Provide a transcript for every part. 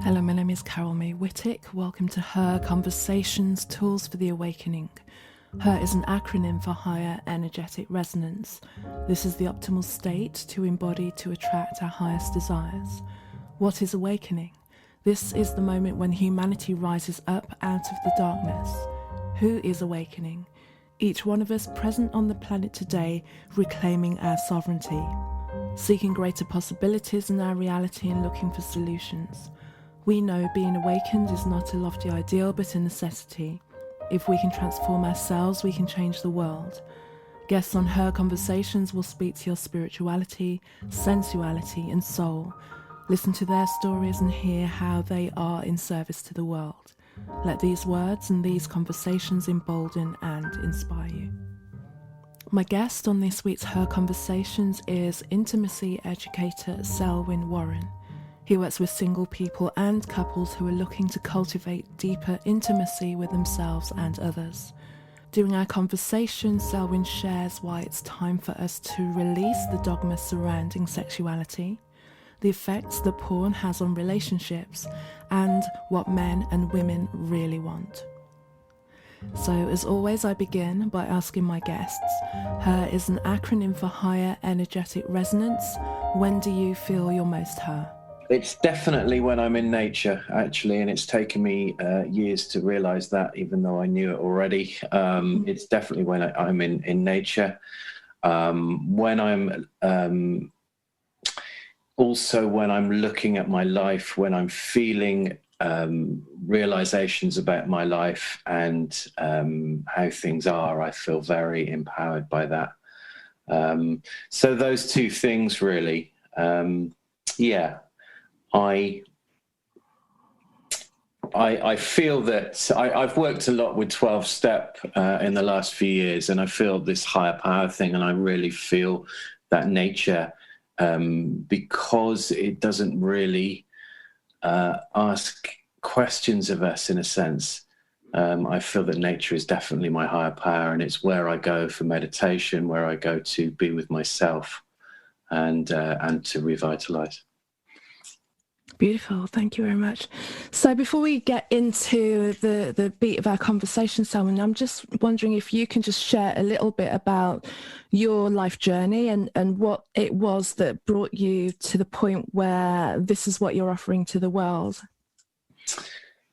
Hello, my name is Carol May Whittick. Welcome to Her Conversations, Tools for the Awakening. Her is an acronym for Higher Energetic Resonance. This is the optimal state to embody to attract our highest desires. What is awakening? This is the moment when humanity rises up out of the darkness. Who is awakening? Each one of us present on the planet today, reclaiming our sovereignty, seeking greater possibilities in our reality and looking for solutions. We know being awakened is not a lofty ideal, but a necessity. If we can transform ourselves, we can change the world. Guests on Her Conversations will speak to your spirituality, sensuality, and soul. Listen to their stories and hear how they are in service to the world. Let these words and these conversations embolden and inspire you. My guest on this week's Her Conversations is Intimacy Educator Selwyn Warren. He works with single people and couples who are looking to cultivate deeper intimacy with themselves and others. During our conversation, Selwyn shares why it's time for us to release the dogma surrounding sexuality, the effects that porn has on relationships, and what men and women really want. So, as always, I begin by asking my guests, Her is an acronym for Higher Energetic Resonance. When do you feel you're most her? It's definitely when I'm in nature, actually, and it's taken me years to realize that, even though I knew it already. It's definitely when I'm in nature. When I'm also when I'm looking at my life, when I'm feeling realizations about my life and how things are, I feel very empowered by that. So those two things, really. I feel that I've worked a lot with 12-step in the last few years, and I feel this higher power thing, and I really feel that nature, because it doesn't really ask questions of us in a sense. I feel that nature is definitely my higher power, and it's where I go for meditation, where I go to be with myself and to revitalize. Beautiful, thank you very much. So before we get into the beat of our conversation, Selwyn, I'm just wondering if you can just share a little bit about your life journey and what it was that brought you to the point where this is what you're offering to the world.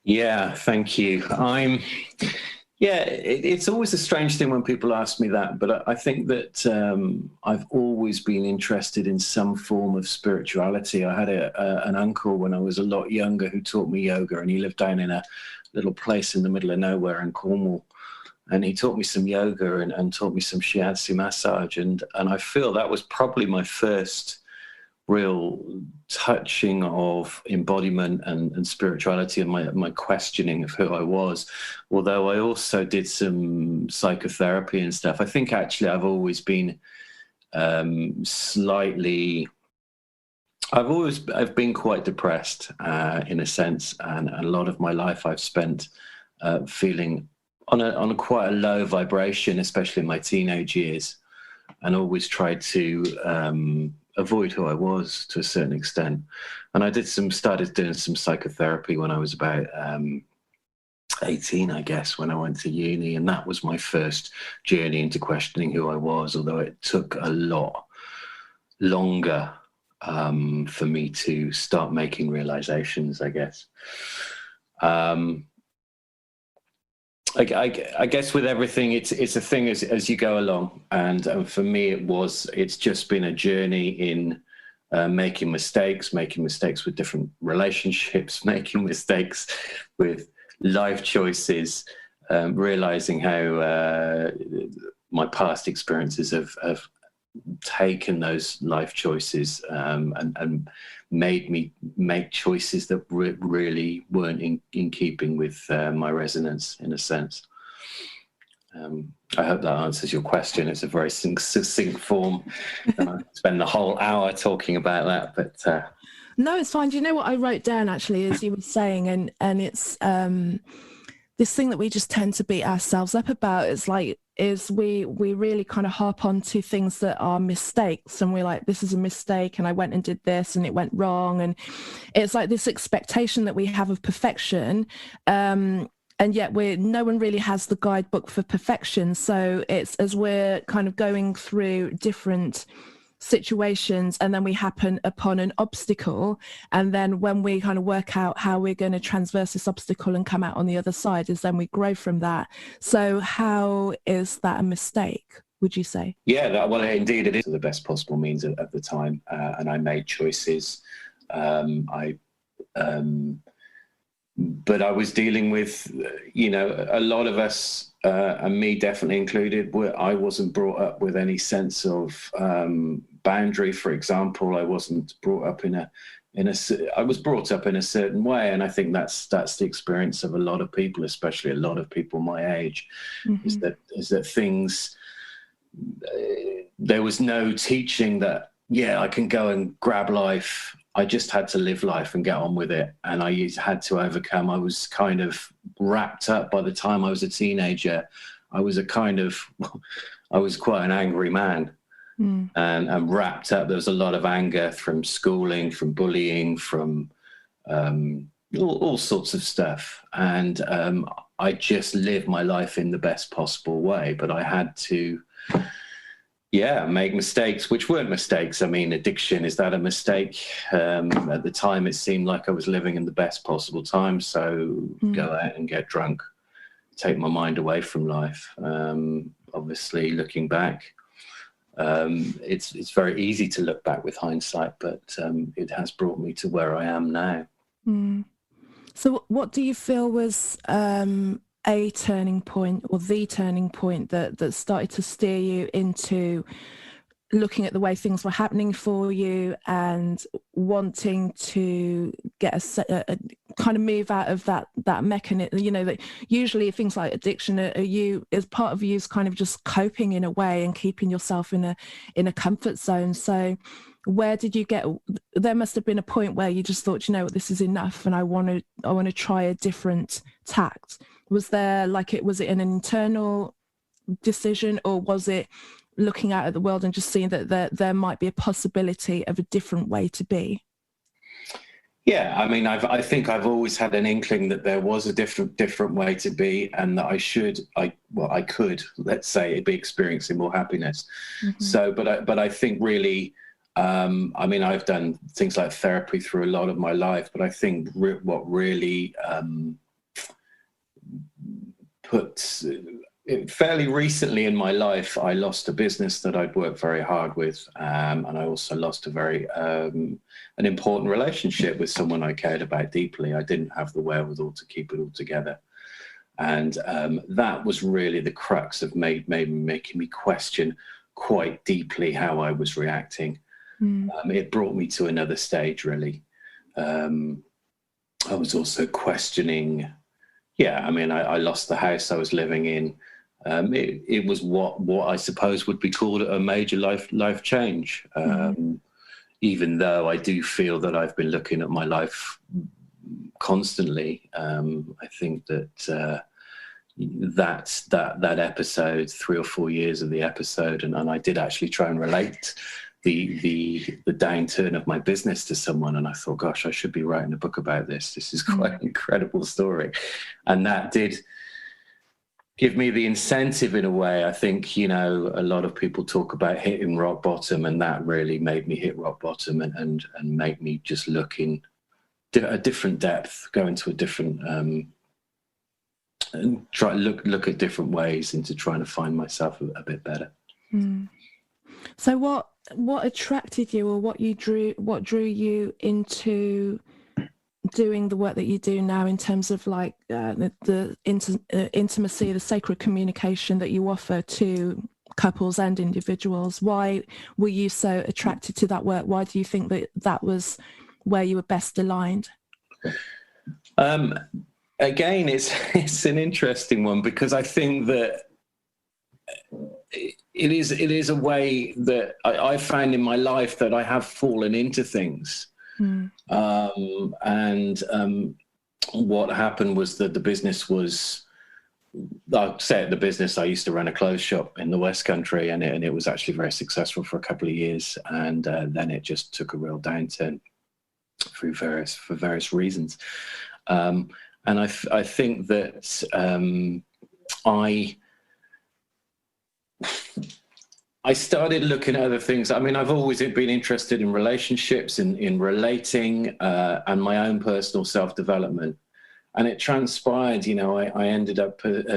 Yeah, thank you. It's always a strange thing when people ask me that, but I think that I've always been interested in some form of spirituality. I had an uncle when I was a lot younger who taught me yoga, and he lived down in a little place in the middle of nowhere in Cornwall. And he taught me some yoga and taught me some shiatsu massage. And I feel that was probably my first real touching of embodiment and spirituality, and my questioning of who I was. Although I also did some psychotherapy and stuff. I think actually I've always been I've been quite depressed in a sense, and a lot of my life I've spent feeling on a quite a low vibration, especially in my teenage years, and always tried to avoid who I was to a certain extent. And I started doing some psychotherapy when I was about 18, I guess, when I went to uni. And that was my first journey into questioning who I was, although it took a lot longer for me to start making realizations, I guess. I guess with everything, it's a thing as you go along, and for me it's just been a journey in making mistakes with different relationships, making mistakes with life choices, realizing how my past experiences have taken those life choices and made me make choices that really weren't in keeping with my resonance, in a sense. I hope that answers your question. It's a very succinct form. I spend the whole hour talking about that, but no, it's fine. Do you know what I wrote down actually as you were saying, and it's this thing that we just tend to beat ourselves up about is we really kind of harp on to things that are mistakes, and we're like, this is a mistake and I went and did this and it went wrong, and it's like this expectation that we have of perfection, and yet no one really has the guidebook for perfection. So it's as we're kind of going through different situations, and then we happen upon an obstacle, and then when we kind of work out how we're going to transverse this obstacle and come out on the other side, is then we grow from that. So how is that a mistake, would you say? Yeah, well, indeed it is the best possible means at the time, and I made choices. But I was dealing with, a lot of us, and me definitely included, I wasn't brought up with any sense of boundary. For example, I wasn't brought up I was brought up in a certain way, and I think that's the experience of a lot of people, especially a lot of people my age, is that things. There was no teaching that, I can go and grab life. I just had to live life and get on with it. And I had to overcome. I was kind of wrapped up by the time I was a teenager. I was quite an angry man, and wrapped up. There was a lot of anger from schooling, from bullying, from all sorts of stuff. And I just lived my life in the best possible way. But I had to, make mistakes, which weren't mistakes. I mean, addiction, is that a mistake? At the time, it seemed like I was living in the best possible time. So go out and get drunk, take my mind away from life. Obviously, looking back, it's very easy to look back with hindsight, but it has brought me to where I am now. So what do you feel was a turning point, or the turning point that started to steer you into looking at the way things were happening for you and wanting to get a kind of move out of that mechanism? That usually things like addiction as part of you is kind of just coping in a way and keeping yourself in a comfort zone. So where did you there must have been a point where you just thought, this is enough, and I want to try a different tact. Was it an internal decision, or was it looking out at the world and just seeing that there might be a possibility of a different way to be? Yeah, I mean, I think I've always had an inkling that there was a different way to be, and that I could, let's say, be experiencing more happiness. So, but I think really, I mean, I've done things like therapy through a lot of my life, but I think what really fairly recently in my life, I lost a business that I'd worked very hard with, and I also lost a very an important relationship with someone I cared about deeply. I didn't have the wherewithal to keep it all together, and that was really the crux of making me question quite deeply how I was reacting. It brought me to another stage, really. I was also questioning. I mean, I lost the house I was living in. It was what I suppose would be called a major life change. Even though I do feel that I've been looking at my life constantly, I think that that episode, 3 or 4 years of the episode, and I did actually try and relate the downturn of my business to someone, and I thought, gosh, I should be writing a book about this. This is quite an incredible story. And that did give me the incentive in a way. I think, a lot of people talk about hitting rock bottom, and that really made me hit rock bottom and make me just look in a different depth, go into a different and try look at different ways into trying to find myself a bit better. So what attracted you, or what drew you into doing the work that you do now, in terms of like the intimacy, the sacred communication that you offer to couples and individuals? Why were you so attracted to that work? Why do you think that was where you were best aligned? Again, it's an interesting one, because I think that it is a way that I found in my life that I have fallen into things. And what happened was that the business was I'll say at the business, I used to run a clothes shop in the West Country, and it was actually very successful for a couple of years, and then it just took a real downturn for various reasons. And I think that I started looking at other things. I mean, I've always been interested in relationships, in relating, and my own personal self-development. And it transpired, I ended up at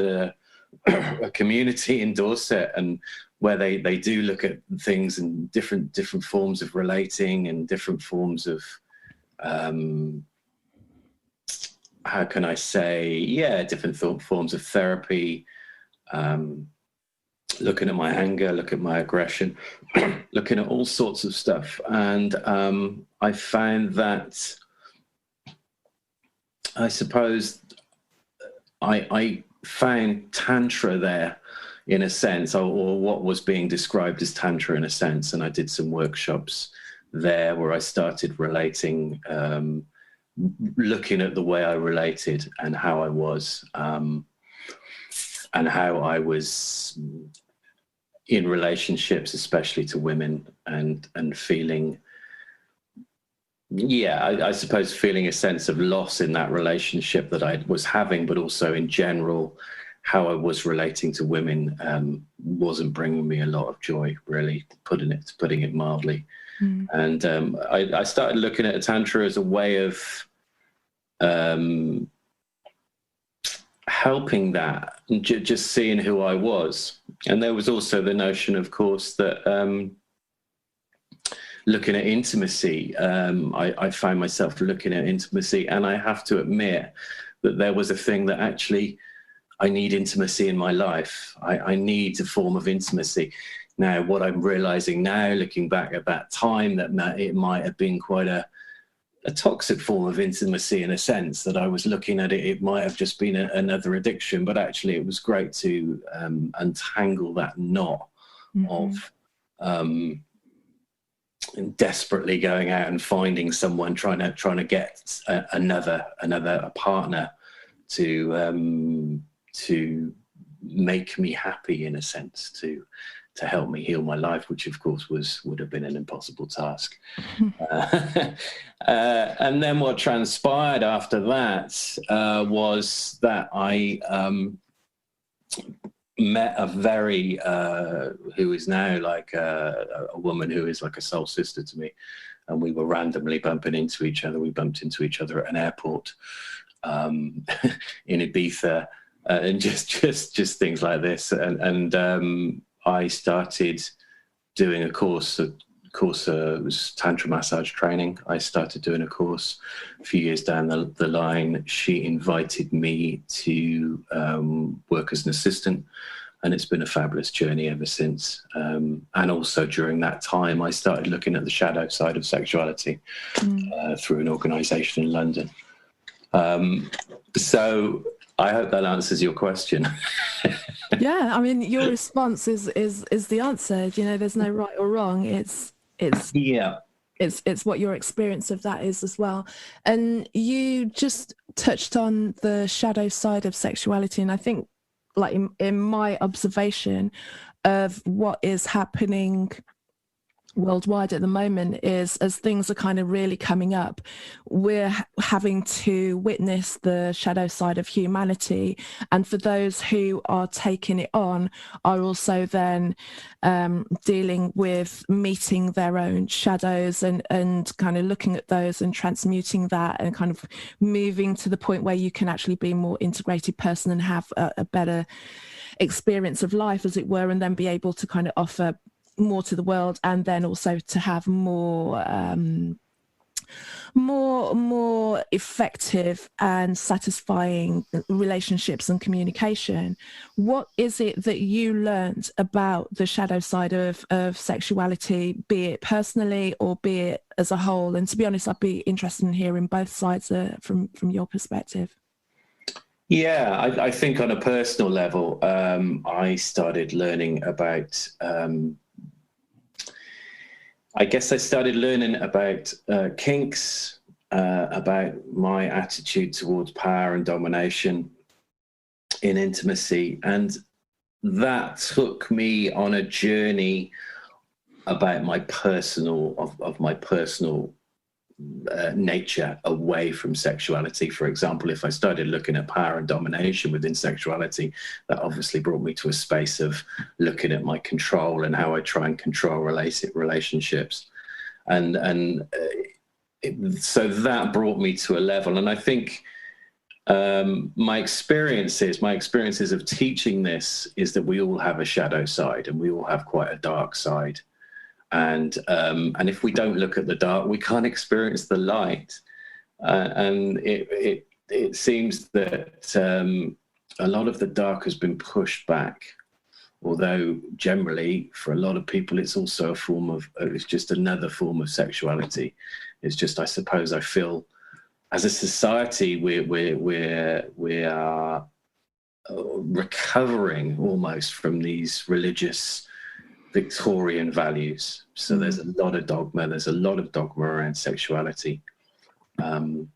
a community in Dorset, and where they do look at things in different forms of relating and different forms of how can I say, different forms of therapy, looking at my anger, looking at my aggression, looking at all sorts of stuff. And I found that, I suppose, I found Tantra there, in a sense, or what was being described as Tantra in a sense. And I did some workshops there where I started relating, looking at the way I related and how I was, and how I was in relationships, especially to women, and feeling, I suppose feeling a sense of loss in that relationship that I was having, but also in general, how I was relating to women wasn't bringing me a lot of joy, really, putting it mildly. And I started looking at Tantra as a way of helping that, and just seeing who I was. And there was also the notion, of course, that looking at intimacy, I find myself looking at intimacy, and I have to admit that there was a thing that actually I need intimacy in my life. I need a form of intimacy. Now, what I'm realizing now, looking back at that time, that it might have been quite a toxic form of intimacy, in a sense, that I was looking at it. It might have just been another addiction, but actually it was great to untangle that knot of desperately going out and finding someone, trying to get another partner to make me happy, in a sense, to help me heal my life, which of course would have been an impossible task. And then what transpired after that was that I met a very who is now like a woman who is like a soul sister to me, and we were randomly bumping into each other. We bumped into each other at an airport in Ibiza, and just things like this. And I started doing a course. It was Tantra massage training. I started doing a course a few years down the line. She invited me to work as an assistant, and it's been a fabulous journey ever since. And also during that time, I started looking at the shadow side of sexuality through an organisation in London. So I hope that answers your question. Yeah, I mean, your response is the answer. There's no right or wrong. It's what your experience of that is as well. And you just touched on the shadow side of sexuality, and I think, like in my observation of what is happening worldwide at the moment, is as things are kind of really coming up, we're having to witness the shadow side of humanity, and for those who are taking it on are also then dealing with meeting their own shadows and kind of looking at those and transmuting that, and kind of moving to the point where you can actually be a more integrated person and have a better experience of life, as it were, and then be able to kind of offer more to the world, and then also to have more effective and satisfying relationships and communication. What is it that you learned about the shadow side of sexuality, be it personally or be it as a whole? And to be honest, I'd be interested in hearing both sides from your perspective. Yeah, I think on a personal level, I started learning about I guess I started learning about kinks, about my attitude towards power and domination in intimacy, and that took me on a journey about my personal nature away from sexuality. For example, if I started looking at power and domination within sexuality, that obviously brought me to a space of looking at my control and how I try and control relationships, so that brought me to a level. And I think my experiences of teaching this is that we all have a shadow side, and we all have quite a dark side. And if we don't look at the dark, we can't experience the light. And it seems that a lot of the dark has been pushed back. Although generally, for a lot of people, it's also it's just another form of sexuality. It's just, I suppose, I feel as a society, we are recovering almost from these religious Victorian values. So there's a lot of dogma. There's a lot of dogma around sexuality, and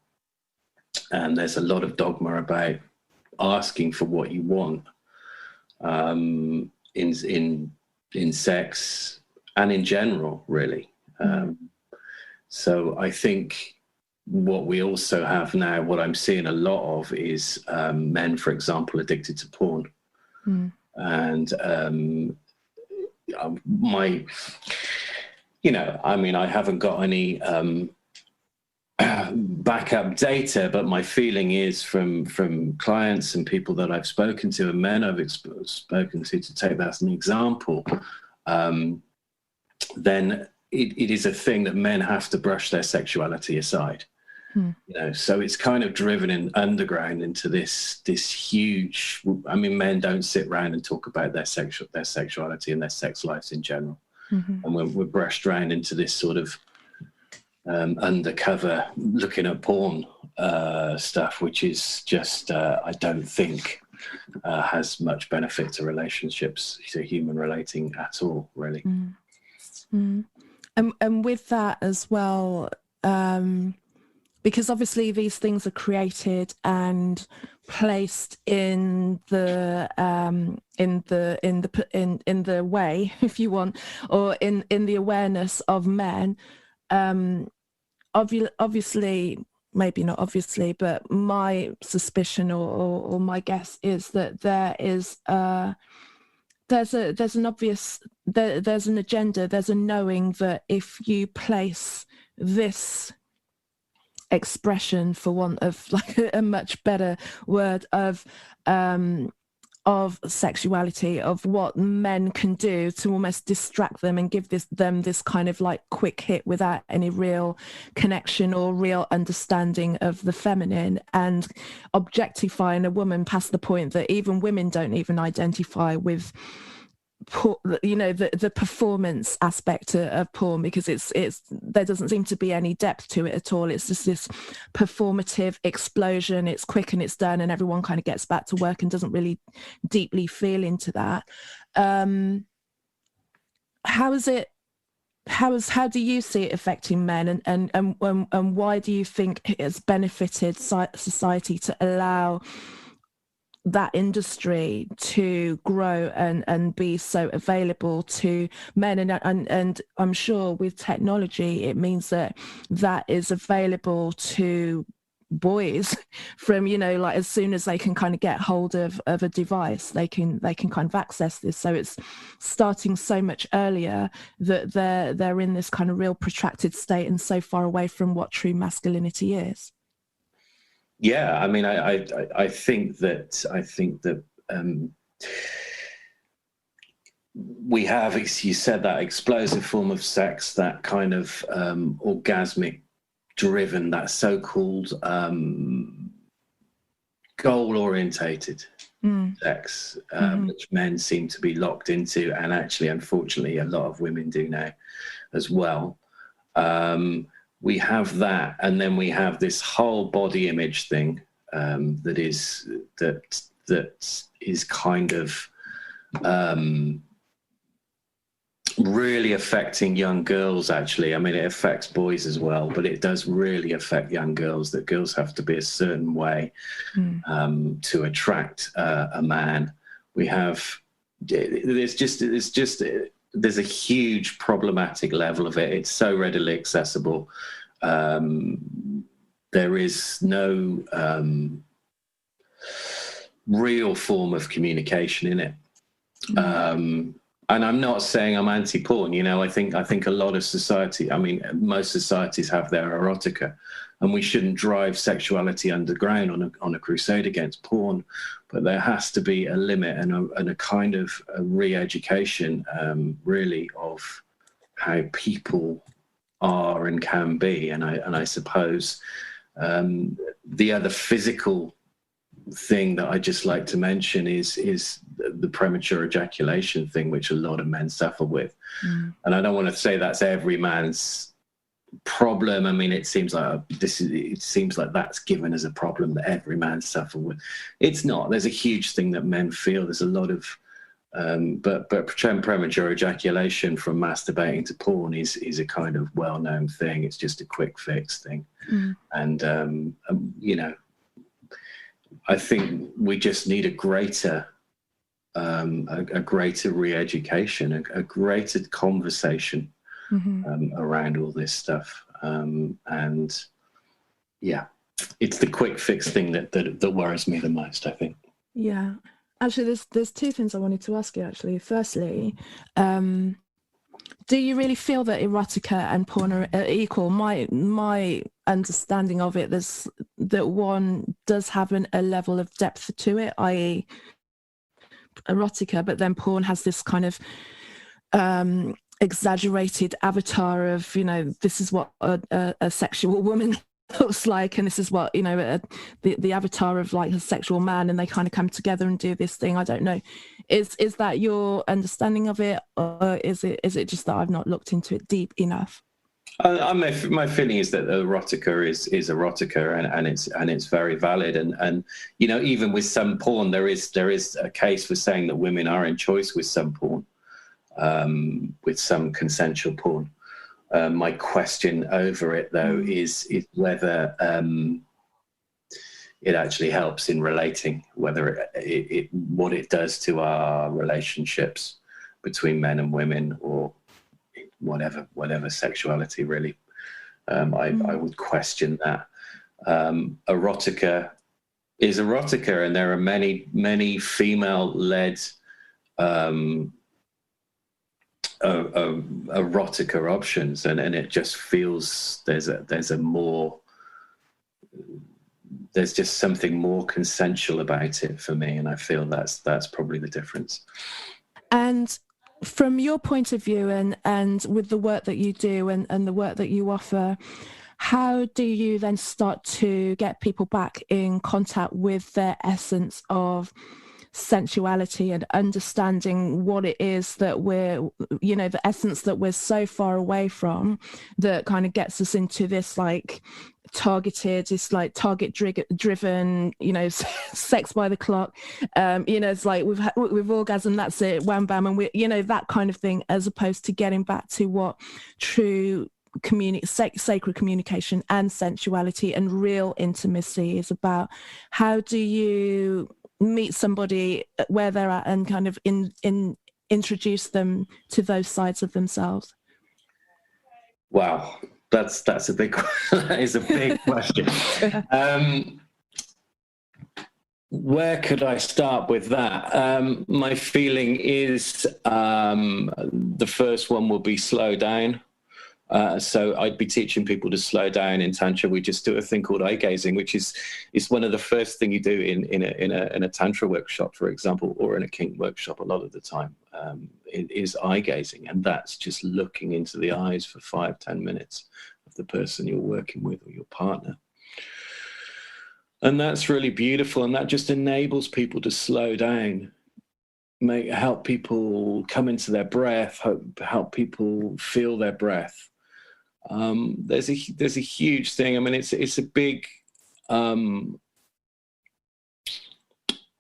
there's a lot of dogma about asking for what you want in sex and in general, really. So I think what we also have now, what I'm seeing a lot of, is men, for example, addicted to porn, and I haven't got any backup data, but my feeling is from clients and people that I've spoken to, and men I've spoken to take that as an example, then it is a thing that men have to brush their sexuality aside. So it's kind of driven in underground into this huge. Men don't sit around and talk about their sexuality and their sex lives in general, and we're brushed around into this sort of undercover looking at porn stuff, which is just I don't think has much benefit to relationships, to human relating at all, really. And with that as well. Because obviously these things are created and placed in the way, if you want, or in the awareness of men. Obviously, maybe not obviously, but my suspicion or my guess is that there's an agenda, there's a knowing that if you place this expression, for want of like a much better word, of sexuality, of what men can do to almost distract them and give them this kind of like quick hit without any real connection or real understanding of the feminine, and objectifying a woman past the point that even women don't even identify with the performance aspect of porn, because it's there doesn't seem to be any depth to it at all. It's just this performative explosion. It's quick and it's done, and everyone kind of gets back to work and doesn't really deeply feel into that. How do you see it affecting men, and why do you think it has benefited society to allow that industry to grow and be so available to men? And I'm sure with technology it means that is available to boys from, like as soon as they can kind of get hold of a device, they can kind of access this. So it's starting so much earlier that they're in this kind of real protracted state and so far away from what true masculinity is. Yeah, I think that we have, as you said, that explosive form of sex, that kind of orgasmic driven, that so-called goal-orientated sex, which men seem to be locked into, and actually, unfortunately, a lot of women do now as well. We have that, and then we have this whole body image thing that is kind of really affecting young girls, actually. I mean, it affects boys as well, but it does really affect young girls, that girls have to be a certain way to attract a man. There's a huge problematic level of it. It's so readily accessible. There is no real form of communication in it. And I'm not saying I'm anti-porn. I think a lot of society, I mean, most societies have their erotica, and we shouldn't drive sexuality underground on a crusade against porn. But there has to be a limit and a kind of a re-education, really, of how people are and can be. And I suppose the other physical thing that I just like to mention is the premature ejaculation thing, which a lot of men suffer with. And I don't want to say that's every man's problem. I mean, it seems like that's given as a problem that every man suffers with. It's not. There's a huge thing that men feel. There's a lot of but premature ejaculation from masturbating to porn is a kind of well-known thing. It's just a quick fix thing. And I think we just need a greater re-education, a greater conversation around all this stuff. And yeah, it's the quick fix thing that worries me the most, I think. Yeah. Actually, there's two things I wanted to ask you, actually. Firstly, do you really feel that erotica and porn are equal? My understanding of it is that one does have a level of depth to it, i.e. erotica, but then porn has this kind of exaggerated avatar of, this is what a sexual woman looks like, and this is what the avatar of like a sexual man, and they kind of come together and do this thing. I don't know, is that your understanding of it, or is it just that I've not looked into it deep enough? My feeling is that erotica is erotica, and it's very valid, and even with some porn there is a case for saying that women are in choice with some porn, with some consensual porn. My question over it, though, is whether it actually helps in relating, whether it what it does to our relationships between men and women, or whatever sexuality, really. I would question that. Erotica is erotica, and there are many female-led erotica options, and it just feels there's just something more consensual about it for me, and I feel that's probably the difference. And from your point of view, and with the work that you do and the work that you offer, how do you then start to get people back in contact with their essence of sensuality and understanding what it is that we're, the essence that we're so far away from, that kind of gets us into this like targeted, it's like target driven, sex by the clock, it's like we've orgasm, that's it, wham bam, and we, that kind of thing, as opposed to getting back to what true sacred communication and sensuality and real intimacy is about. How do you meet somebody where they're at and kind of introduce them to those sides of themselves? Wow, that's a big that is a big question. Where could I start with that? My feeling is the first one will be slow down. So I'd be teaching people to slow down in Tantra. We just do a thing called eye gazing, which is one of the first thing you do in a Tantra workshop, for example, or in a kink workshop a lot of the time. It is eye gazing, and that's just looking into the eyes for 5-10 minutes of the person you're working with or your partner. And that's really beautiful, and that just enables people to slow down, help people come into their breath, help people feel their breath. There's a huge thing. I mean, it's a big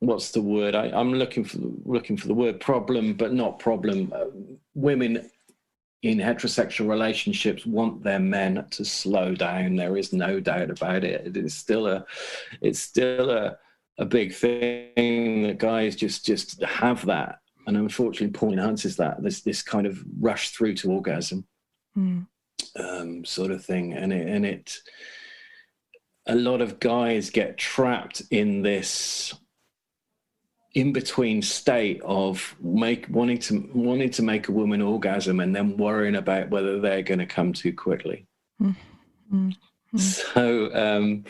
what's the word? I'm looking for the word problem, but not problem. Women in heterosexual relationships want their men to slow down. There is no doubt about it. It's still a big thing that guys just have that. And unfortunately, porn enhances that. There's this kind of rush through to orgasm sort of thing. And it a lot of guys get trapped in this in-between state of wanting to make a woman orgasm and then worrying about whether they're going to come too quickly. So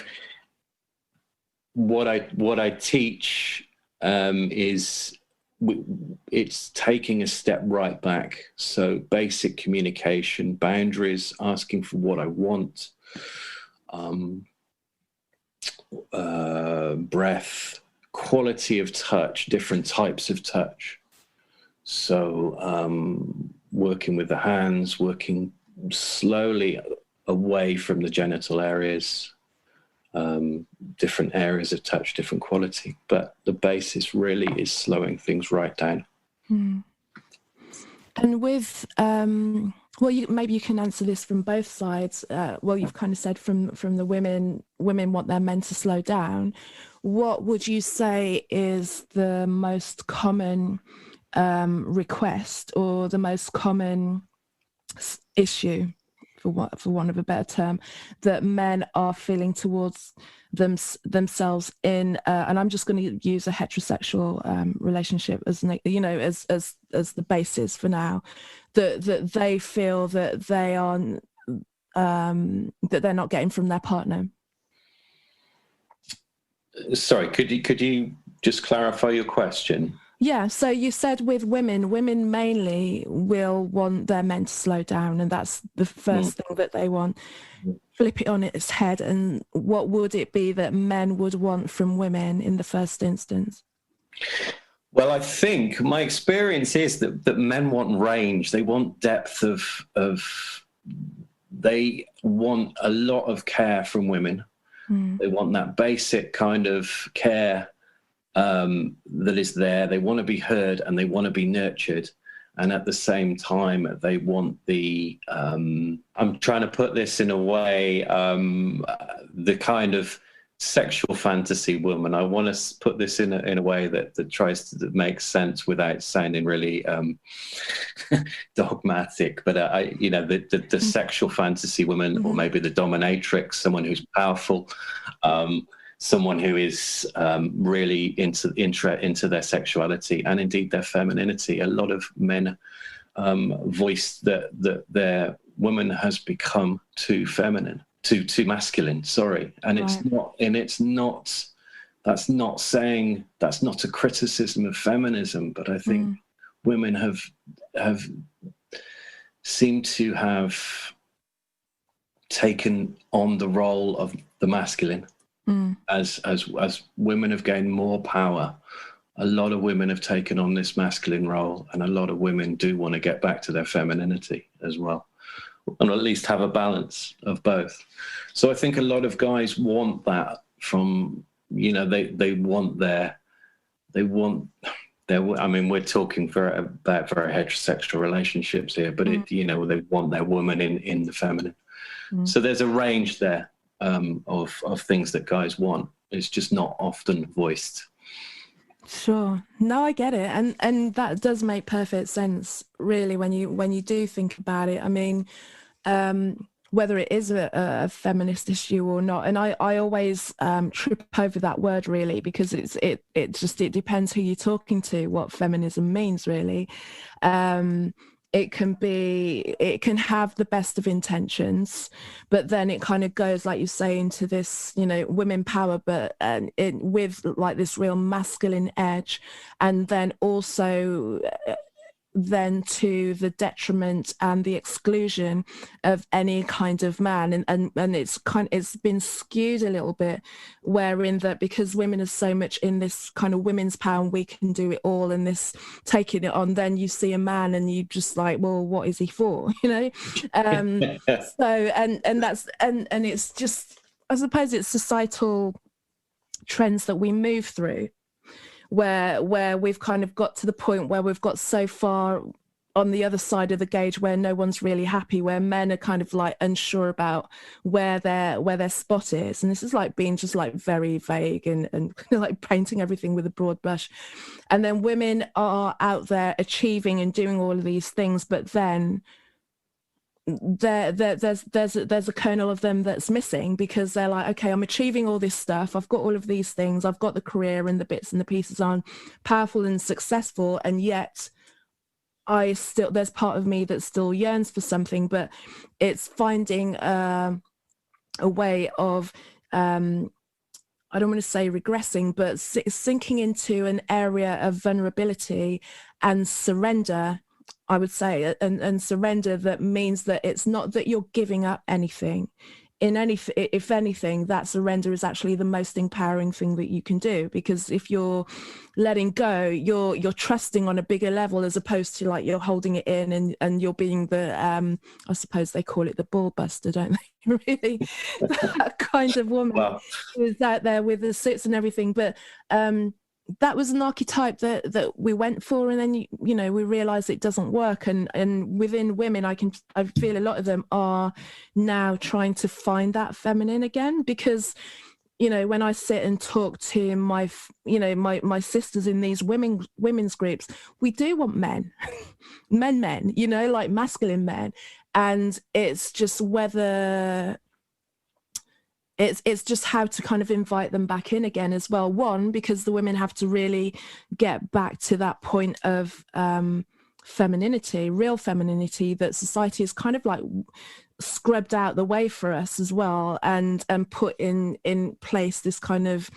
what I teach is it's taking a step right back. So basic communication, boundaries, asking for what I want, breath, quality of touch, different types of touch. So working with the hands, working slowly away from the genital areas, different areas of touch, different quality. But the basis really is slowing things right down. And with well, maybe you can answer this from both sides. Well, you've kind of said from the women want their men to slow down. What would you say is the most common request or the most common issue, for want of a better term, that men are feeling towards themselves in, and I'm just going to use a heterosexual relationship as as the basis for now, that they feel that they are that they're not getting from their partner? Sorry, could you just clarify your question? Yeah, so you said with women mainly will want their men to slow down, and that's the first thing that they want. Flip it on its head, and what would it be that men would want from women in the first instance? Well, I think my experience is that men want range. They want depth of they want a lot of care from women. They want that basic kind of care that is there. They want to be heard and they want to be nurtured. And at the same time, they want the, I'm trying to put this in a way, the kind of sexual fantasy woman. I want to put this in a way that tries to make sense without sounding really dogmatic. But the sexual fantasy woman, or maybe the dominatrix, someone who's powerful, someone who is really into their sexuality and indeed their femininity. A lot of men voice that their woman has become too feminine. Too masculine, sorry. And it's not that's not saying, that's not a criticism of feminism, but I think women have seemed to have taken on the role of the masculine. As women have gained more power, a lot of women have taken on this masculine role, and a lot of women do want to get back to their femininity as well, and at least have a balance of both. So I think a lot of guys want that from, they want their, I mean, we're talking about very heterosexual relationships here, but they want their woman in the feminine. So there's a range there of things that guys want. It's just not often voiced. Sure. No, I get it. And that does make perfect sense, really, when you do think about it. I mean, whether it is a feminist issue or not. And I always trip over that word, really, because it depends who you're talking to, what feminism means, really. It can have the best of intentions, but then it kind of goes, like you say, into this, women power, but with like this real masculine edge, and then also then to the detriment and the exclusion of any kind of man, and it's been skewed a little bit, wherein that because women are so much in this kind of women's power and we can do it all, and this taking it on, then you see a man and you just like, well, what is he for? So and it's just, I suppose it's societal trends that we move through, where we've kind of got to the point where we've got so far on the other side of the gauge where no one's really happy, where men are kind of like unsure about where their spot is. And this is like being just like very vague and like painting everything with a broad brush. And then women are out there achieving and doing all of these things, but then there's a kernel of them that's missing, because they're like, okay, I'm achieving all this stuff, I've got all of these things, I've got the career and the bits and the pieces, I'm powerful and successful, and yet there's part of me that still yearns for something. But it's finding a way of I don't want to say regressing, but sinking into an area of vulnerability and surrender, I would say, and surrender that means that it's not that you're giving up anything. If anything, that surrender is actually the most empowering thing that you can do, because if you're letting go, you're trusting on a bigger level, as opposed to like you're holding it in and you're being the I suppose they call it the ball buster, don't they? Really, that kind of woman Well, who's out there with the suits and everything. But that was an archetype that we went for, and then you know we realized it doesn't work. And within women, I feel a lot of them are now trying to find that feminine again, because you know when I sit and talk to my sisters in these women's groups, we do want men men, you know, like masculine men. And it's just whether it's just how to kind of invite them back in again as well. One, because the women have to really get back to that point of femininity, real femininity, that society is kind of like scrubbed out the way for us as well, and put in place this kind of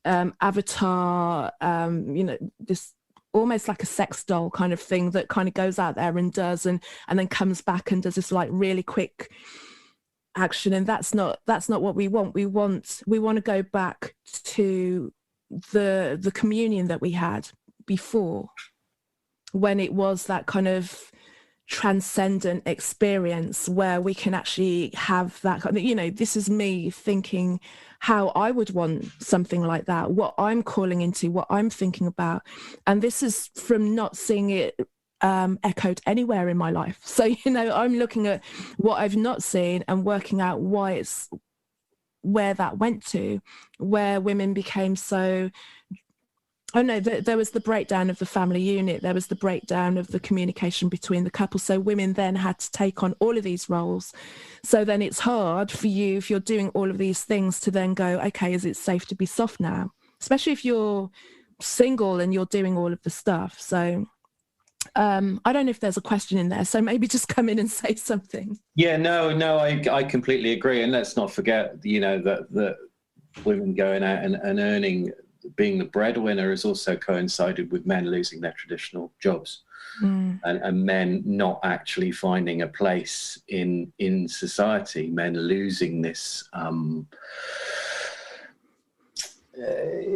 avatar, you know, this almost like a sex doll kind of thing that kind of goes out there and does and then comes back and does this like really quick action. And that's not what we want. We want to go back to the communion that we had before, when it was that kind of transcendent experience where we can actually have that kind of, you know, this is me thinking how I would want something like that, what I'm calling into, what I'm thinking about. And this is from not seeing it echoed anywhere in my life. So, you know, I'm looking at what I've not seen and working out why it's where that went to, where women became so, oh no, there was the breakdown of the family unit, there was the breakdown of the communication between the couple. So women then had to take on all of these roles. So then it's hard for you, if you're doing all of these things, to then go, okay, is it safe to be soft now? Especially if you're single and you're doing all of the stuff. So I don't know if there's a question in there, so maybe just come in and say something. Yeah, no, I completely agree. And let's not forget, you know, that women going out and earning, being the breadwinner, has also coincided with men losing their traditional jobs, and men not actually finding a place in society, men losing this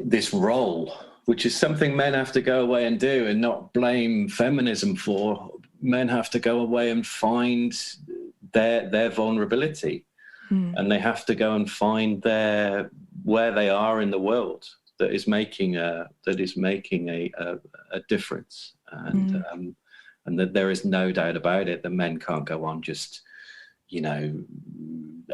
this role, which is something men have to go away and do, and not blame feminism for. Men have to go away and find their vulnerability, and they have to go and find where they are in the world that is making a difference, and that there is no doubt about it that men can't go on just, you know,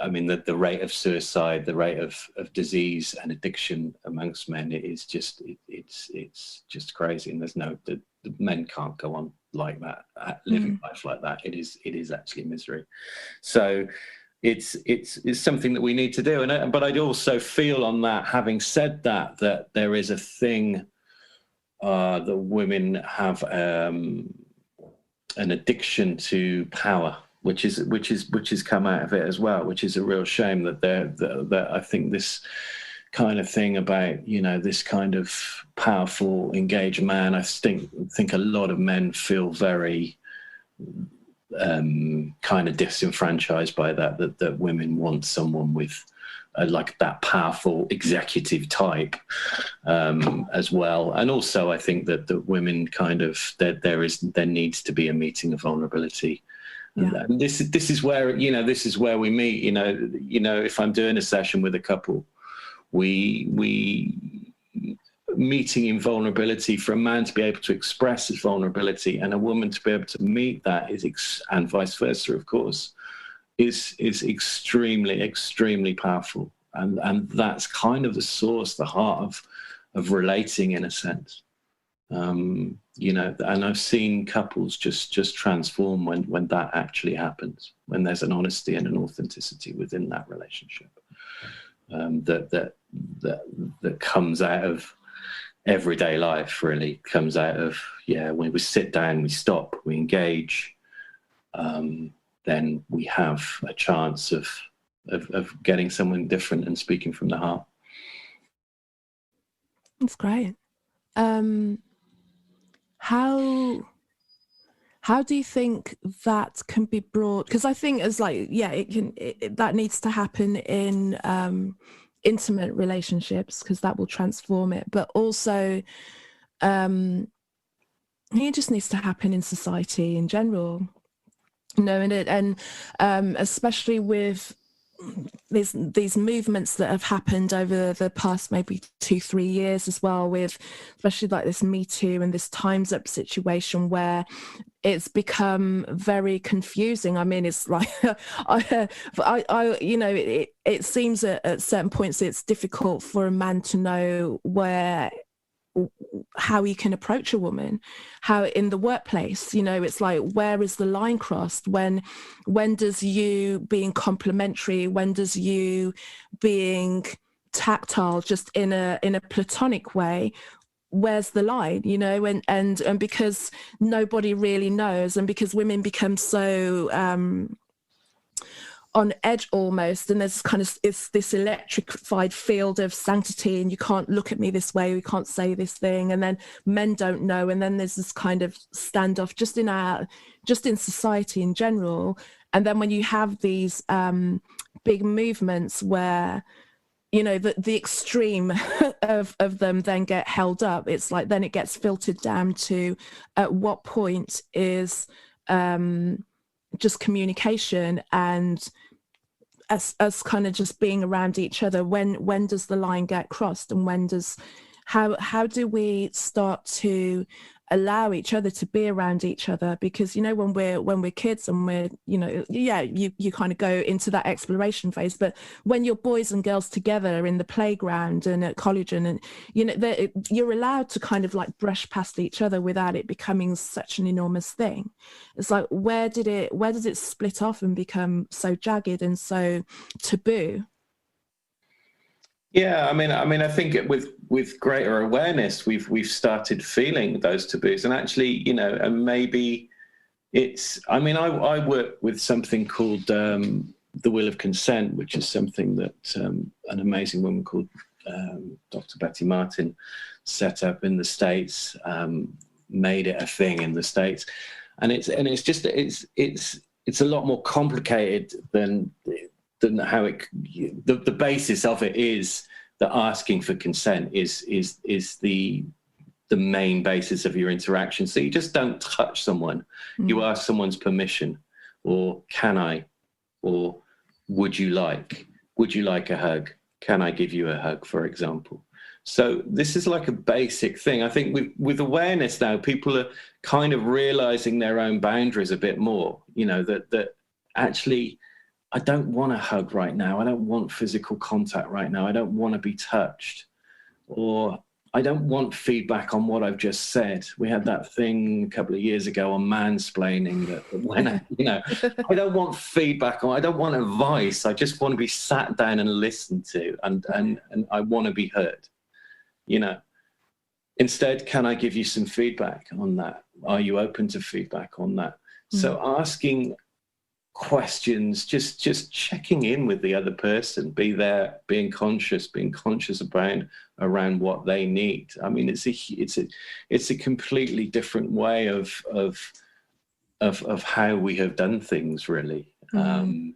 I mean, the rate of suicide, the rate of disease and addiction amongst men is just it's just crazy, and the men can't go on like that, living life like that. It is actually misery. So it's something that we need to do. But I'd also feel on that, having said that there is a thing that women have an addiction to power, which has come out of it as well, which is a real shame. That I think this kind of thing about, you know, this kind of powerful, engaged man, I think a lot of men feel very kind of disenfranchised by that women want someone with like that powerful executive type as well. And also I think that the women kind of, there needs to be a meeting of vulnerability. Yeah. And this is where, you know, this is where we meet. You know, if I'm doing a session with a couple, we meeting in vulnerability, for a man to be able to express his vulnerability and a woman to be able to meet that and vice versa, of course, is extremely, extremely powerful. And that's kind of the source, the heart of relating, in a sense. You know, and I've seen couples just transform when that actually happens, when there's an honesty and an authenticity within that relationship, that comes out of everyday life, really comes out of, when we sit down, we stop, we engage, then we have a chance of getting someone different and speaking from the heart. That's great. How do you think that can be brought? Because I think as that needs to happen in intimate relationships, because that will transform it. But also, it just needs to happen in society in general. You know, and especially with these movements that have happened over the past maybe 2-3 years as well, with especially like this Me Too and this Time's Up situation, where it's become very confusing. I mean, it's like I you know, it seems at certain points it's difficult for a man to know how he can approach a woman, how in the workplace, you know, it's like, where is the line crossed? When does you being complimentary, when does you being tactile just in a platonic way, where's the line, you know? And because nobody really knows, and because women become so on edge almost, and there's kind of this electrified field of sanctity, and you can't look at me this way, you can't say this thing, and then men don't know, and then there's this kind of standoff just in society in general. And then when you have these big movements where, you know, the extreme of them then get held up, it's like then it gets filtered down to at what point is just communication and us kind of just being around each other, when does the line get crossed, and how do we start to allow each other to be around each other? Because, you know, when we're kids and we're, you know, you kind of go into that exploration phase, but when you're boys and girls together in the playground and at college, and you know, you're allowed to kind of like brush past each other without it becoming such an enormous thing. It's like, where does it split off and become so jagged and so taboo? Yeah, I mean, I think with greater awareness, we've started feeling those taboos, and actually, you know, and maybe it's. I mean, I work with something called the Wheel of Consent, which is something that an amazing woman called Dr. Betty Martin set up in the States, made it a thing in the States, and it's a lot more complicated than how the basis of it is that asking for consent is the main basis of your interaction. So you just don't touch someone. You ask someone's permission, or can I, or would you like a hug? Can I give you a hug, for example? So this is like a basic thing. I think with awareness now, people are kind of realizing their own boundaries a bit more, you know, that actually, I don't want a hug right now. I don't want physical contact right now. I don't want to be touched, or I don't want feedback on what I've just said. We had that thing a couple of years ago on mansplaining, that when I don't want feedback, or I don't want advice. I just want to be sat down and listened to, and I want to be heard. You know, instead, can I give you some feedback on that? Are you open to feedback on that? So asking questions, just checking in with the other person, being conscious around what they need. I mean, it's a completely different way of how we have done things, really. And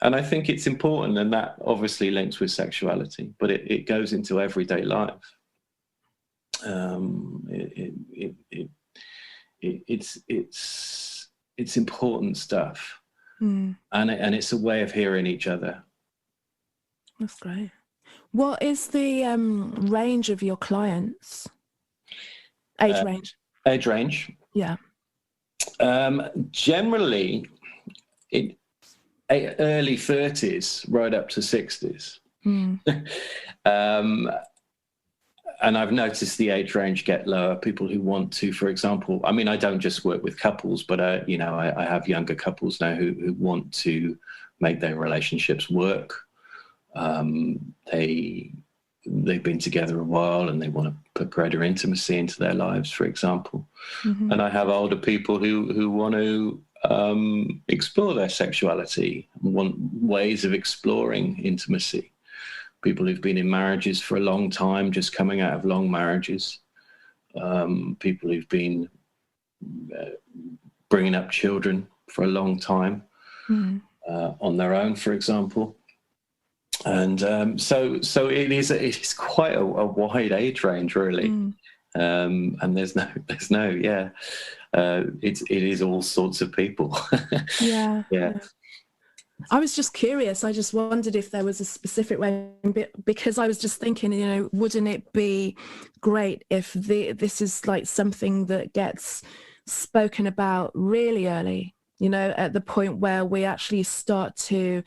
I think it's important, and that obviously links with sexuality, but it goes into everyday life. It's important stuff. And it's a way of hearing each other. That's great. What is the range of your clients? Age range? Age range? Yeah. Generally, early 30s, right up to 60s. And I've noticed the age range get lower. People who want to, for example, I mean, I don't just work with couples, but I have younger couples now who want to make their relationships work. They've been together a while and they want to put greater intimacy into their lives, for example. And I have older people who want to explore their sexuality, want ways of exploring intimacy. People who've been in marriages for a long time, just coming out of long marriages. People who've been bringing up children for a long time on their own, for example. And so it is quite a wide age range, really. And there's no, it is all sorts of people. Yeah. Yeah. I was just curious. I just wondered if there was a specific way, because I was just thinking, you know, wouldn't it be great if this is like something that gets spoken about really early, you know, at the point where we actually start to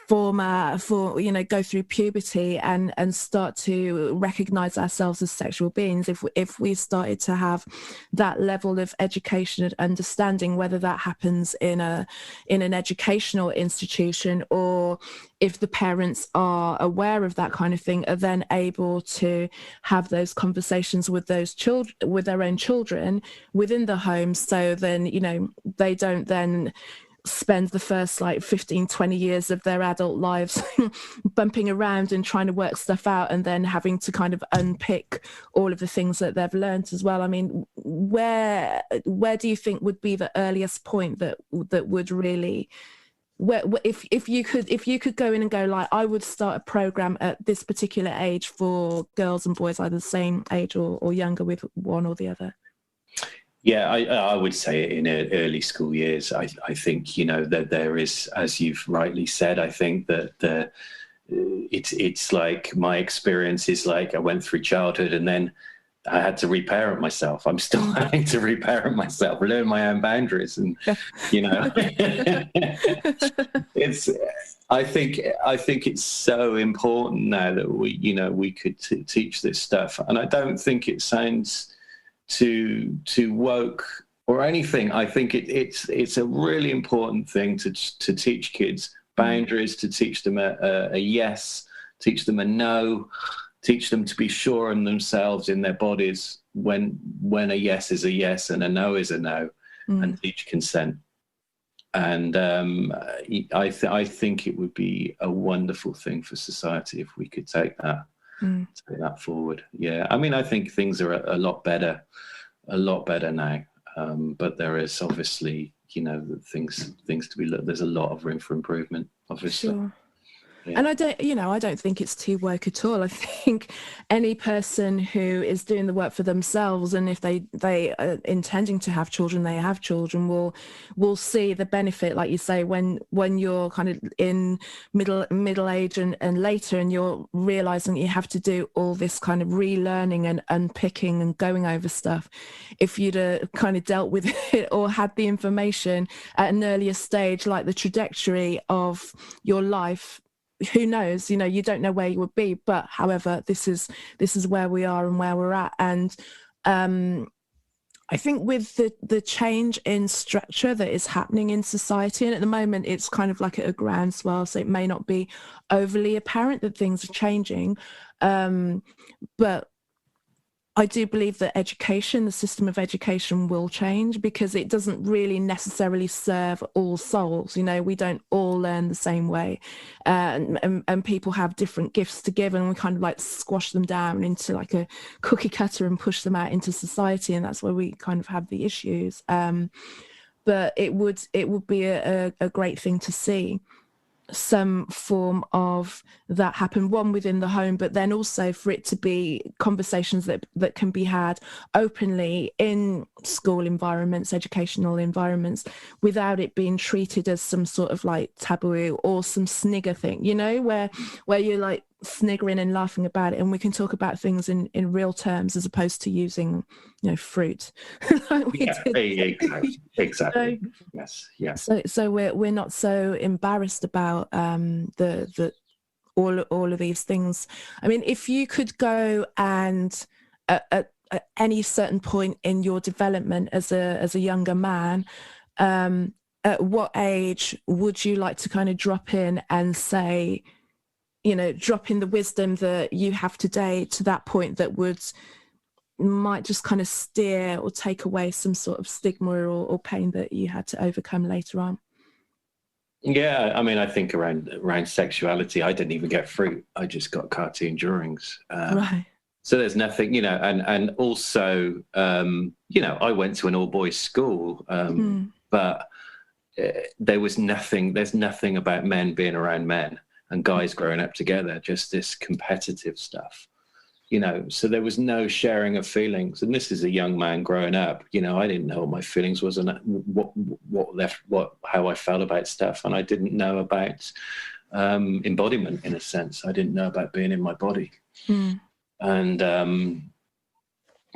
go through puberty and start to recognize ourselves as sexual beings. If we started to have that level of education and understanding, whether that happens in an educational institution, or if the parents are aware of that kind of thing, are then able to have those conversations with those children, with their own children within the home, so then, you know, they don't then spend the first like 15-20 years of their adult lives bumping around and trying to work stuff out, and then having to kind of unpick all of the things that they've learned as well. I mean, where do you think would be the earliest point that would really, where if you could go in and go, like, I would start a program at this particular age for girls and boys either the same age or younger, with one or the other? Yeah, I would say in early school years. I think, you know, that there is, as you've rightly said, I think that it's like, my experience is like, I went through childhood and then I had to reparent myself. I'm still having to reparent myself, learn my own boundaries, and you know, I think it's so important now that we could teach this stuff, and I don't think it sounds too woke or anything. I think it's a really important thing to teach kids boundaries, to teach them a yes, teach them a no, teach them to be sure in themselves, in their bodies, when a yes is a yes and a no is a no, and teach consent. And I think it would be a wonderful thing for society if we could take that forward. Yeah, I mean, I think things are a lot better now, but there is obviously, you know, things to be looked. There's a lot of room for improvement, obviously. Sure. Yeah. And I don't think it's too woke at all. I think any person who is doing the work for themselves, and if they are intending to have children, they have children, will see the benefit, like you say, when you're kind of in middle age and later, and you're realizing you have to do all this kind of relearning and unpicking and going over stuff. If you'd kind of dealt with it or had the information at an earlier stage, like the trajectory of your life, who knows, you know, you don't know where you would be, but however, this is where we are and where we're at. And I think with the change in structure that is happening in society, and at the moment it's kind of like at a groundswell, so it may not be overly apparent that things are changing, but I do believe that education, the system of education, will change, because it doesn't really necessarily serve all souls. You know, we don't all learn the same way, and people have different gifts to give, and we kind of like squash them down into like a cookie cutter and push them out into society, and that's where we kind of have the issues. But it would be a great thing to see some form of that happen, one within the home, but then also for it to be conversations that can be had openly in school environments, educational environments, without it being treated as some sort of like taboo or some snigger thing, you know, where you're like sniggering and laughing about it, and we can talk about things in real terms as opposed to using, fruit. Like we did. Exactly. So we're not so embarrassed about the all of these things. I mean, if you could go and at any certain point in your development as a younger man, at what age would you like to kind of drop in and say, drop in the wisdom that you have today to that point that might just kind of steer or take away some sort of stigma or pain that you had to overcome later on? Yeah, I mean, I think around sexuality, I didn't even get fruit. I just got cartoon drawings. Right. So there's nothing, and also, I went to an all-boys school, but there's nothing about men being around men and guys growing up together, just this competitive stuff. So there was no sharing of feelings. And this is a young man growing up. I didn't know what my feelings was and how I felt about stuff. And I didn't know about embodiment, in a sense. I didn't know about being in my body. And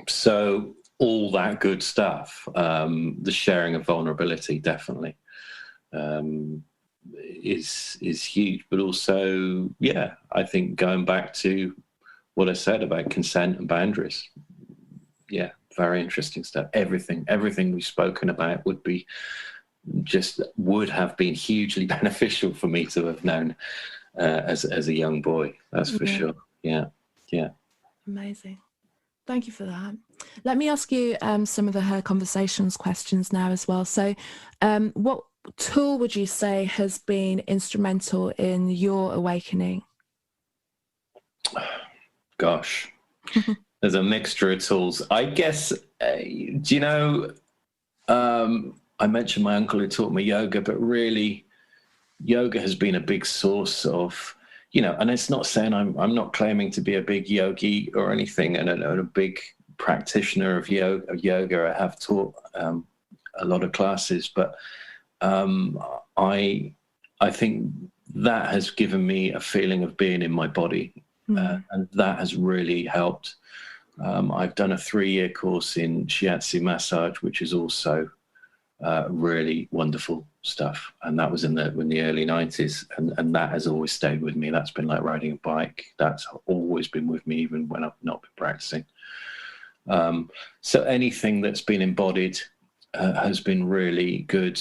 so all that good stuff, the sharing of vulnerability, definitely is huge. But also, I think going back to what I said about consent and boundaries. Yeah, very interesting stuff. Everything we've spoken about would have been hugely beneficial for me to have known as a young boy. That's for sure. Yeah. Amazing. Thank you for that. Let me ask you some of the Her Conversations questions now as well. So what tool would you say has been instrumental in your awakening? Gosh, there's a mixture of tools. I guess, I mentioned my uncle who taught me yoga, but really yoga has been a big source of, and it's not saying I'm not claiming to be a big yogi or anything and a big practitioner of yoga. I have taught a lot of classes, but I think that has given me a feeling of being in my body. And that has really helped. I've done a 3-year course in shiatsu massage, which is also really wonderful stuff. And that was in the early 90s. And that has always stayed with me. That's been like riding a bike. That's always been with me, even when I've not been practicing. So anything that's been embodied has been really good.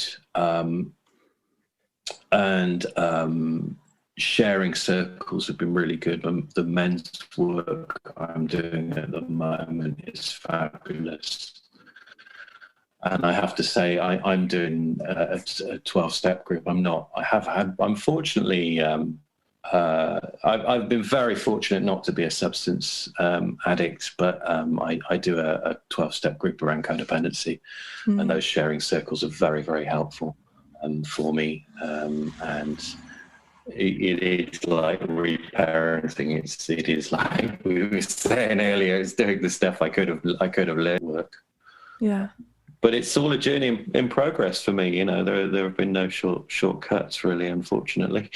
Sharing circles have been really good. The men's work I'm doing at the moment is fabulous. And I have to say, I'm doing a 12-step group. Unfortunately, I've been very fortunate not to be a substance addict, but I do a 12-step group around codependency. And those sharing circles are very, very helpful for me. And it is like reparenting. It is like we were saying earlier. It's doing the stuff I could have learned work. Yeah. But it's all a journey in progress for me. There have been no shortcuts, really, unfortunately,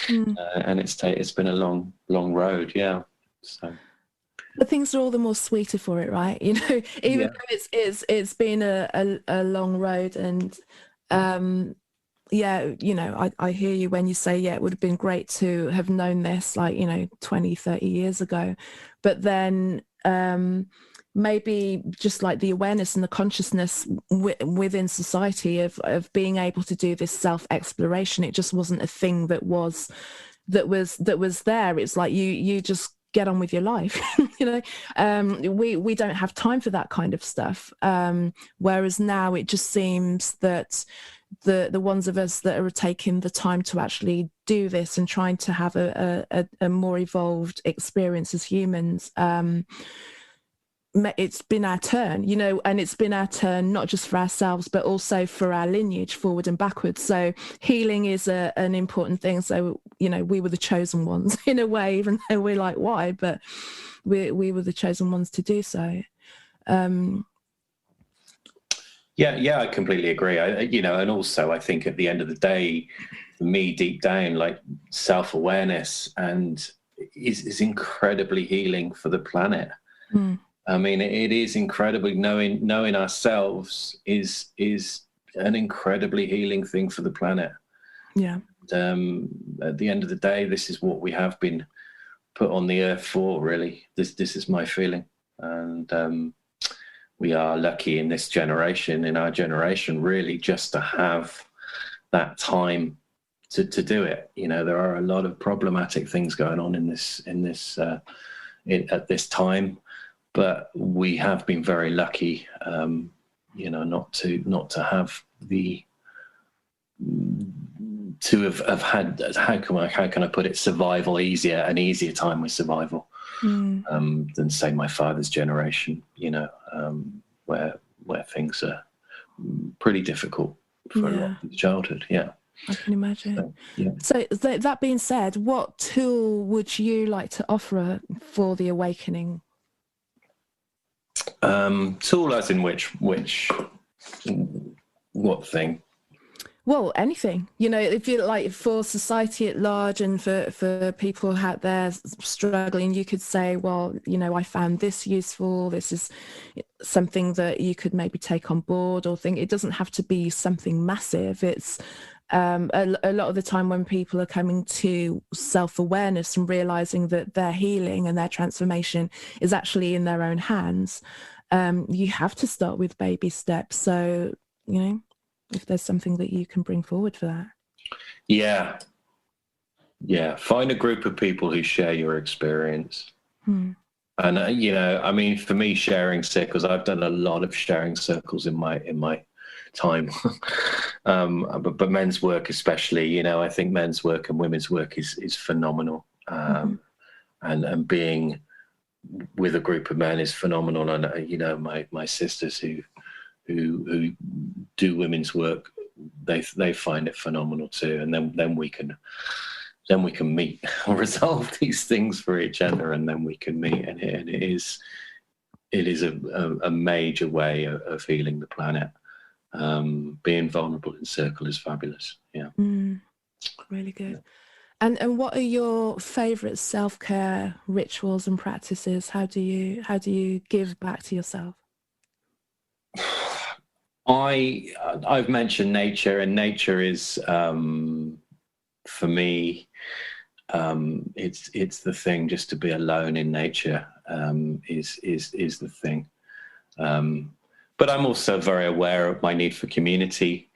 and it's been a long road. Yeah. So. But things are all the more sweeter for it, right? Even though it's been a long road, and I hear you when you say, it would have been great to have known this 20, 30 years ago. But then maybe just like the awareness and the consciousness within society of being able to do this self-exploration, it just wasn't a thing that was there. It's like you just get on with your life. We don't have time for that kind of stuff. Whereas now it just seems that the ones of us that are taking the time to actually do this and trying to have a more evolved experience as humans, it's been our turn, and it's been our turn not just for ourselves but also for our lineage forward and backwards. So healing is an important thing. So we were the chosen ones in a way, even though we're like, why? But we were the chosen ones to do so. Yeah, I completely agree. And also I think at the end of the day, for me, deep down, like self-awareness and is incredibly healing for the planet. Mm. I mean, it is incredibly knowing ourselves is an incredibly healing thing for the planet. Yeah. At the end of the day, this is what we have been put on the earth for, really. This is my feeling. And we are lucky in this generation, in our generation, really, just to have that time to do it. You know, there are a lot of problematic things going on at this time, but we have been very lucky, you know, not to have the to have had, how can I put it, survival easier, an easier time with survival than say my father's generation, you know, where things are pretty difficult for a lot of childhood. Yeah, I can imagine. So, yeah. So that being said, what tool would you like to offer for the awakening? Tool as in which what thing? Well, anything, you know, if you like, for society at large and for people out there struggling, you could say, well, you know, I found this useful. This is something that you could maybe take on board or think. It doesn't have to be something massive. It's a lot of the time when people are coming to self-awareness and realizing that their healing and their transformation is actually in their own hands, you have to start with baby steps. So, you know, if there's something that you can bring forward for that. Yeah. Find a group of people who share your experience. And, you know, I mean, for me, sharing circles, I've done a lot of sharing circles in my time. But men's work especially, you know, I think men's work and women's work is phenomenal. And being with a group of men is phenomenal. And, you know, my sisters who do women's work, they find it phenomenal too. And then we can meet and resolve these things for each other, and then we can meet. And it is a major way of healing the planet. Being vulnerable in circle is fabulous. Yeah. Really good. And what are your favorite self-care rituals and practices? How do you give back to yourself? I've mentioned nature, and nature is for me, it's the thing. Just to be alone in nature is the thing. But I'm also very aware of my need for community,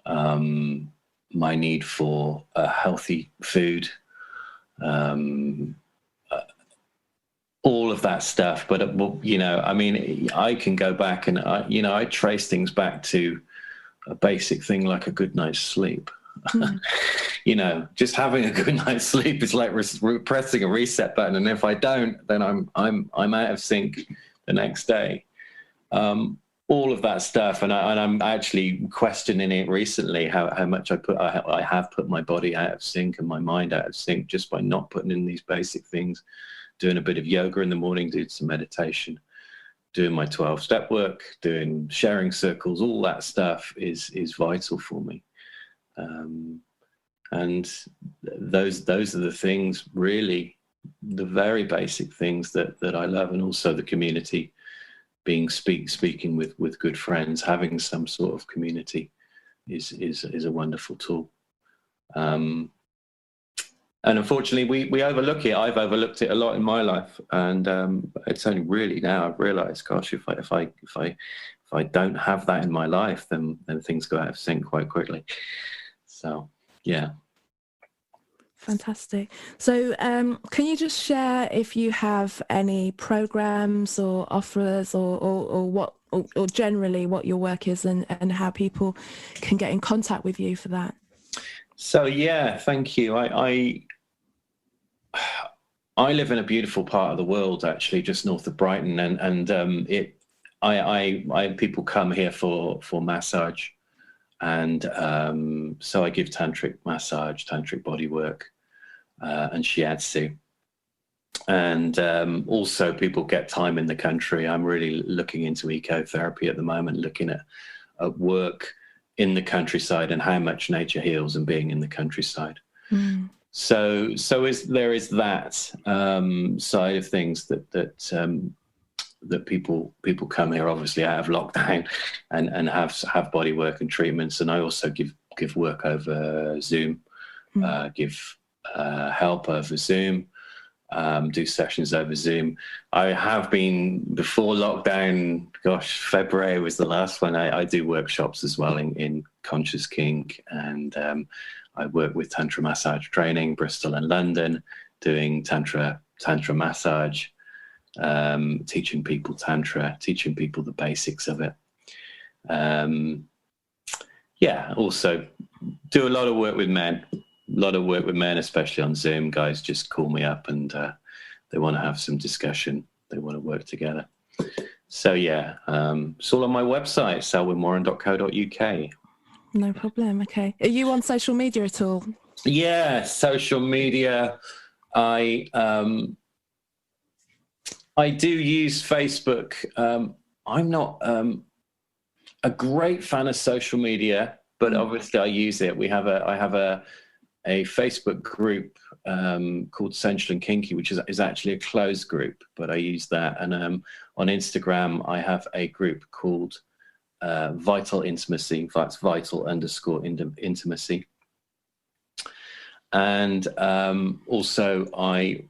my need for healthy food, all of that stuff. But, you know, I mean, I can go back and, I trace things back to a basic thing like a good night's sleep. You know, just having a good night's sleep is like pressing a reset button. And if I don't, then I'm out of sync the next day. All of that stuff. And I'm actually questioning it recently, how much I have put my body out of sync and my mind out of sync just by not putting in these basic things. Doing a bit of yoga in the morning, doing some meditation, doing my 12-step work, doing sharing circles, all that stuff is vital for me. And those are the things, really, the very basic things that I love. And also the community, speaking with good friends, having some sort of community is a wonderful tool. And unfortunately, we overlook it. I've overlooked it a lot in my life, and it's only really now I've realised, gosh, if I don't have that in my life, then things go out of sync quite quickly. So, yeah. Fantastic. So, can you just share if you have any programs or offers, or what, or generally what your work is, and how people can get in contact with you for that? So, yeah, thank you. I live in a beautiful part of the world, actually, just north of Brighton, and people come here for massage, and so I give tantric massage, tantric body work, and shiatsu, and also people get time in the country. I'm really looking into ecotherapy at the moment, looking at work in the countryside and how much nature heals and being in the countryside. there is that side of things that people come here obviously out of lockdown and have body work and treatments, and I also give work over Zoom, give help over Zoom, do sessions over Zoom. I have been, before lockdown, February was the last one, I do workshops as well in conscious kink, and I work with Tantra massage training, Bristol and London, doing Tantra massage, teaching people Tantra, teaching people the basics of it. Also do a lot of work with men, especially on Zoom. Guys just call me up and they want to have some discussion. They want to work together. So it's all on my website, selwynwarren.co.uk. No problem. Okay. Are you on social media at all? Yeah, social media. I do use Facebook. I'm not a great fan of social media, but obviously I use it. I have a Facebook group called Sensual and Kinky, which is actually a closed group, but I use that. And on Instagram, I have a group called Vital Intimacy. That's vital_intimacy. And also I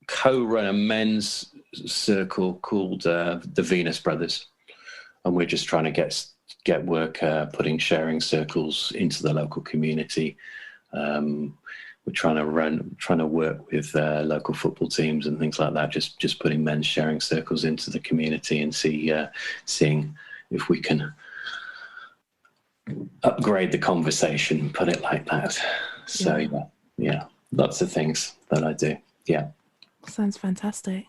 co-run a men's circle called the Venus Brothers, and we're just trying to get work putting sharing circles into the local community. We're trying to work with local football teams and things like that, just putting men's sharing circles into the community and seeing if we can upgrade the conversation, put it like that. So lots of things that I do. Yeah. Sounds fantastic.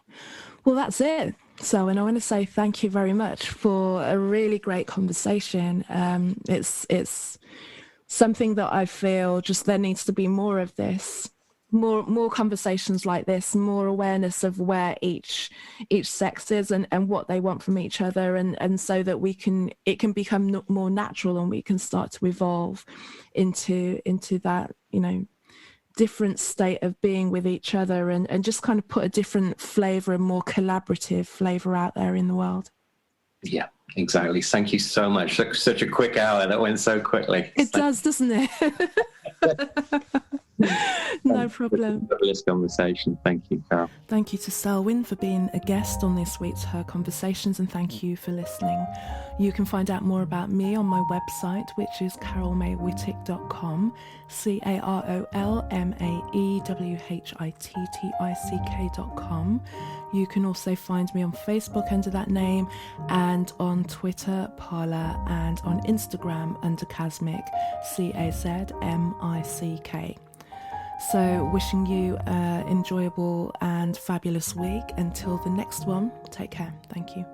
Well, that's it. So, and I want to say thank you very much for a really great conversation. It's something that I feel just there needs to be more of this, more conversations like this, more awareness of where each sex is and what they want from each other, and so that it can become more natural, and we can start to evolve into that, different state of being with each other, and just kind of put a different flavor, a more collaborative flavor out there in the world. Yeah, exactly. Thank you so much. Such a quick hour. That went so quickly. It does, doesn't it? No problem. Fabulous conversation. Thank you, Carol. Thank you to Selwyn for being a guest on this week's Her Conversations, and thank you for listening. You can find out more about me on my website, which is carolmaywhittick.com, carolmaewhittick.com. You can also find me on Facebook under that name, and on Twitter, Parler, and on Instagram under Kazmic, Kazmick. So wishing you an enjoyable and fabulous week. Until the next one, take care. Thank you.